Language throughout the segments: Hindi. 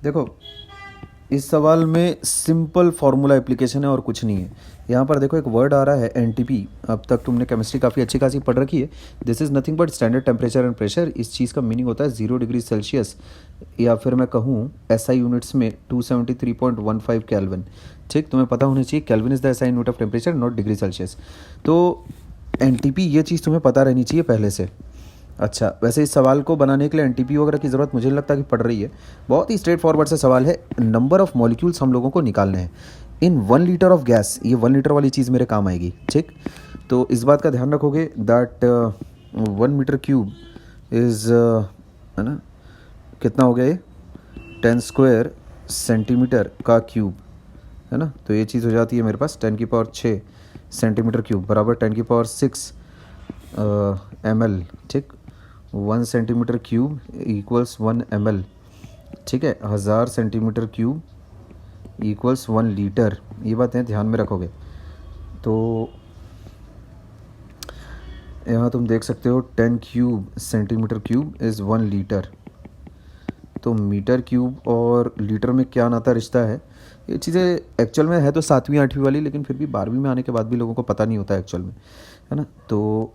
देखो, इस सवाल में सिंपल फार्मूला एप्लीकेशन है और कुछ नहीं है। यहाँ पर देखो एक वर्ड आ रहा है एनटीपी। अब तक तुमने केमिस्ट्री काफ़ी अच्छी खासी पढ़ रखी है। This is nothing but standard temperature and pressure. इस चीज़ का मीनिंग होता है 0 डिग्री सेल्सियस, या फिर मैं कहूँ एसआई यूनिट्स में 273.15 केल्विन। ठीक, तुम्हें पता होना चाहिए kelvin is the SI unit of temperature, not degree Celsius. तो एनटीपी ये चीज़ तुम्हें पता रहनी चाहिए पहले से। अच्छा, वैसे इस सवाल को बनाने के लिए एनटीपी वगैरह की ज़रूरत मुझे नहीं लगता कि पड़ रही है। बहुत ही स्ट्रेट फॉरवर्ड सा सवाल है। नंबर ऑफ़ मॉलिक्यूल्स हम लोगों को निकालने हैं इन 1 लीटर ऑफ गैस। ये 1 लीटर वाली चीज़ मेरे काम आएगी। ठीक, तो इस बात का ध्यान रखोगे दैट 1 मीटर क्यूब इज़, है ना, कितना हो गया ये 10 स्क्वायर सेंटीमीटर का क्यूब, है ना। तो ये चीज़ हो जाती है मेरे पास 10⁶ सेंटीमीटर क्यूब बराबर 10⁶ ml। ठीक, 1 सेंटीमीटर क्यूब इक्वल्स 1 ml। ठीक है, 1000 सेंटीमीटर क्यूब इक्वल्स 1 लीटर। ये बातें ध्यान में रखोगे। तो यहाँ तुम देख सकते हो 10 cube centimetre cube is 1 litre. तो मीटर क्यूब और लीटर में क्या नाता रिश्ता है, ये चीज़ें एक्चुअल में है तो 7वीं 8वीं वाली, लेकिन फिर भी 12वीं में आने के बाद भी लोगों को पता नहीं होता एक्चुअल में, है ना। तो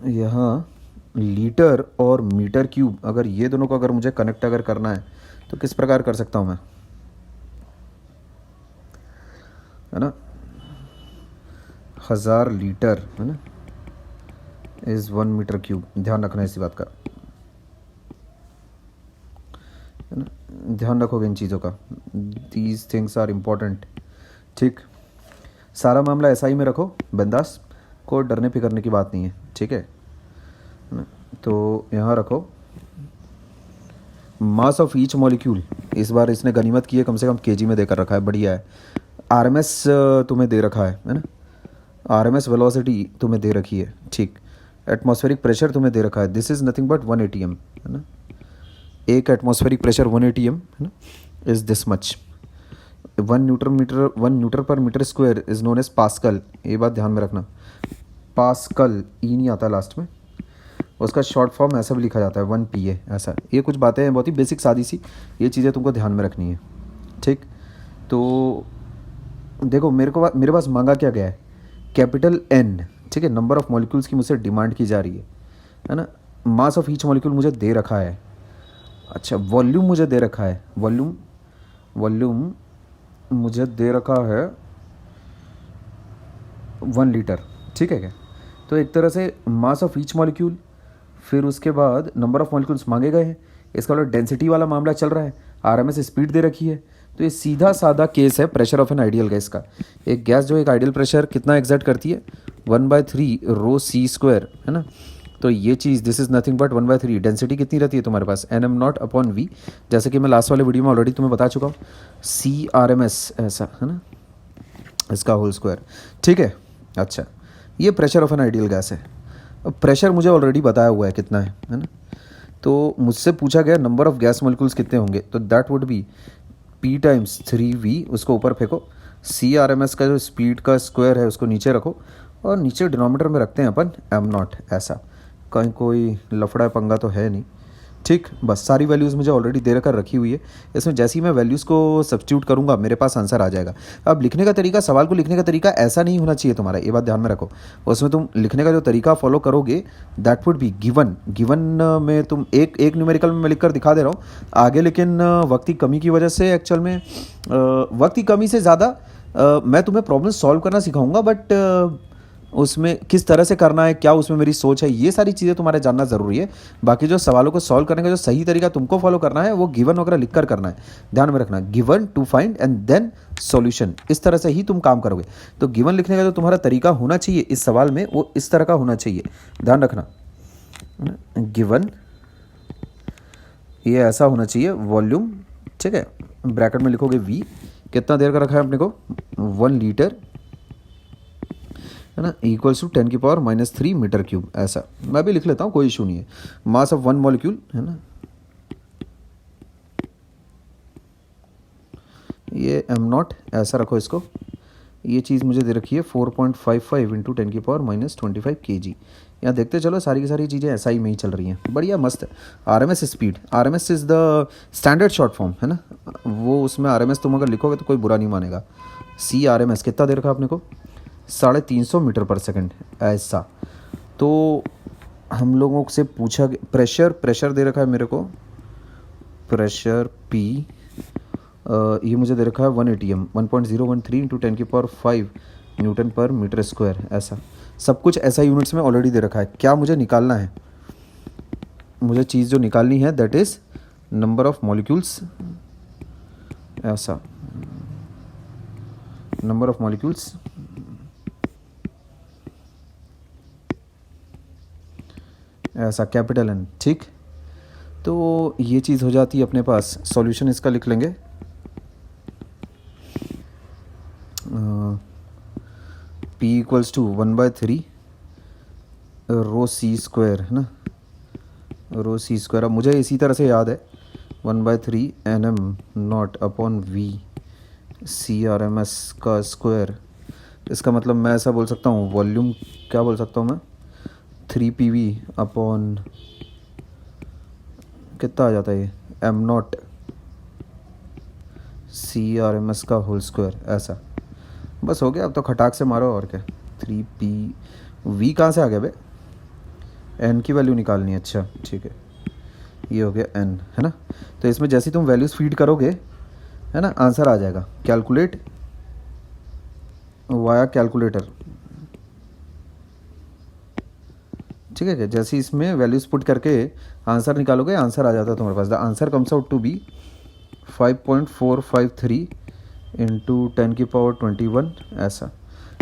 यहाँ लीटर और मीटर क्यूब, अगर ये दोनों को अगर मुझे कनेक्ट अगर करना है तो किस प्रकार कर सकता हूँ मैं, है ना। 1000 लीटर, है ना, इज़ 1 मीटर क्यूब। ध्यान रखना है इसी बात का, है ना। ध्यान रखोगे इन चीज़ों का। These things are important. ठीक, सारा मामला एसआई में रखो, बिंदास, कोई डरने फिकरने की बात नहीं है। ठीक है ना। तो यहाँ रखो मास ऑफ ईच मॉलिक्यूल। इस बार इसने गनीमत की है, कम से कम केजी में देकर रखा है, बढ़िया है। आरएमएस तुम्हें दे रखा है ना। आरएमएस वेलोसिटी तुम्हें दे रखी है। ठीक, एटमॉस्फेरिक प्रेशर तुम्हें दे रखा है, this is nothing but 1 atm, है ना। एक एटमॉस्फेरिक प्रेशर 1 atm, है ना, इज़ दिस मच। 1 न्यूटन पर metre square is known as pascal. ये बात ध्यान में रखना, पास्कल ई नहीं आता लास्ट में, उसका शॉर्ट फॉर्म ऐसा भी लिखा जाता है 1 PA ऐसा। ये कुछ बातें हैं बहुत ही बेसिक सादी सी, ये चीज़ें तुमको ध्यान में रखनी है। ठीक, तो देखो मेरे पास मांगा क्या गया है, कैपिटल N। ठीक है, नंबर ऑफ़ मॉलिक्यूल्स की मुझसे डिमांड की जा रही है ना। मास ऑफ ईच मॉलिक्यूल मुझे दे रखा है। अच्छा, वॉल्यूम मुझे दे रखा है, वॉल्यूम मुझे दे रखा है 1 लीटर। ठीक है क्या। तो एक तरह से मास ऑफ ईच मॉलिक्यूल, फिर उसके बाद नंबर ऑफ़ मॉलिक्यूल्स मांगे गए हैं। इसका मतलब डेंसिटी वाला मामला चल रहा है, आरएमएस स्पीड दे रखी है। तो ये सीधा साधा केस है pressure of an ideal gas का। एक गैस जो एक आइडियल प्रेशर कितना एग्जर्ट करती है, 1/3 रो सी स्क्वायर, है ना। तो ये चीज़ this is nothing but 1/3। Density कितनी रहती है तुम्हारे पास, NM0/V, जैसे कि मैं लास्ट वाले वीडियो में ऑलरेडी तुम्हें बता चुका हूँ, CRMS ऐसा, है ना, इसका होल स्क्वायर। ठीक है। अच्छा, ये pressure of an ideal gas है। अब प्रेशर मुझे ऑलरेडी बताया हुआ है कितना है ना। तो मुझसे पूछा गया नंबर ऑफ़ गैस मॉलिक्यूल्स कितने होंगे, तो that would be P × 3V। उसको ऊपर फेंको, CRMS का जो स्पीड का स्क्वायर है उसको नीचे रखो, और नीचे डिनोमीटर में रखते हैं अपन M0 ऐसा। कहीं कोई लफड़ा पंगा तो है नहीं। ठीक, बस सारी वैल्यूज़ मुझे ऑलरेडी दे कर रखी हुई है। इसमें जैसे ही मैं वैल्यूज़ को सब्स्टिट्यूट करूँगा मेरे पास आंसर आ जाएगा। अब लिखने का तरीका, सवाल को लिखने का तरीका ऐसा नहीं होना चाहिए तुम्हारा, ये बात ध्यान में रखो। उसमें तुम लिखने का जो तरीका फॉलो करोगे दैट वुड बी गिवन में तुम एक न्यूमेरिकल में मैं लिख कर दिखा दे रहा हूँ आगे, लेकिन वक्त की कमी की वजह से एक्चुअल में वक्त की कमी से ज़्यादा मैं तुम्हें प्रॉब्लम सॉल्व करना सिखाऊंगा, बट उसमें किस तरह से करना है, क्या उसमें मेरी सोच है, ये सारी चीज़ें तुम्हारे जानना ज़रूरी है। बाकी जो सवालों को सॉल्व करने का जो सही तरीका तुमको फॉलो करना है वो गिवन वगैरह लिख कर करना है। ध्यान में रखना, given to find and then solution, इस तरह से ही तुम काम करोगे। तो गिवन लिखने का जो तुम्हारा तरीका होना चाहिए इस सवाल में वो इस तरह का होना चाहिए, ध्यान रखना। गिवन ये ऐसा होना चाहिए, वॉल्यूम, ठीक है, ब्रैकेट में लिखोगे V, कितना देर का रखा है अपने को 1 लीटर, है ना, इक्वल्स टू 10⁻³ मीटर क्यूब ऐसा। मैं भी लिख लेता हूँ, कोई इशू नहीं है। मास ऑफ 1 मॉलिक्यूल, है ना, ये M0 ऐसा रखो इसको। ये चीज़ मुझे दे रखी है 4.55 × 10⁻25 kg। यहाँ देखते चलो सारी की सारी चीज़ें SI में ही चल रही हैं, बढ़िया मस्त है। RMS speed, RMS is the standard short form है ना, वो उसमें RMS तुम अगर लिखोगे तो कोई बुरा नहीं मानेगा। CRMS कितना दे रखा आपने को, 350 मीटर पर सेकंड ऐसा। तो हम लोगों से पूछा प्रेशर दे रखा है मेरे को, प्रेशर P, ये मुझे दे रखा है 1 ATM 1.013 इंटू 10⁵ न्यूटन पर मीटर स्क्वायर, ऐसा सब कुछ ऐसा यूनिट्स में ऑलरेडी दे रखा है। क्या मुझे निकालना है, मुझे चीज़ जो निकालनी है that is number of molecules, ऐसा नंबर ऑफ मॉलिक्यूल्स ऐसा कैपिटल N, ठीक। तो ये चीज़ हो जाती है अपने पास। सॉल्यूशन इसका लिख लेंगे, P equals to 1/3 rho C square है ना, रो C स्क्वायर। अब मुझे इसी तरह से याद है 1/3 NM not upon V CRMS का स्क्वायर। इसका मतलब मैं ऐसा बोल सकता हूँ, वॉल्यूम क्या बोल सकता हूँ मैं, 3PV अपॉन कितना आ जाता है ये, M नॉट CRMS का होल स्क्वायर, ऐसा। बस हो गया, अब तो खटाक से मारो और क्या। 3PV कहाँ से आ गया बे, N की वैल्यू निकालनी है, अच्छा ठीक है, ये हो गया N है ना। तो इसमें जैसे तुम वैल्यूज़ फीड करोगे है ना, आंसर आ जाएगा। कैलकुलेट वाया कैलकुलेटर, ठीक है क्या, जैसे इसमें वैल्यूज़ पुट करके आंसर निकालोगे, आंसर आ जाता है तुम्हारे पास। The answer comes out to be 5.453 into 10⁻21 ऐसा,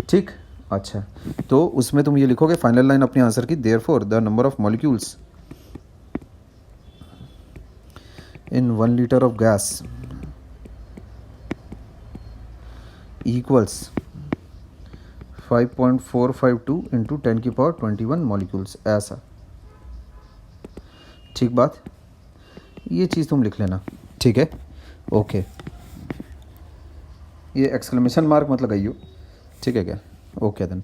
ठीक। अच्छा, तो उसमें तुम ये लिखोगे फाइनल लाइन अपने आंसर की, therefore the number of molecules in 1 litre of gas equals 5.452 into 10⁻21 molecules, ऐसा, ठीक बात। ये चीज़ तुम लिख लेना, ठीक है, ओके। ये एक्सक्लेमेशन मार्क मत लगाइयो, ठीक है क्या, ओके देन।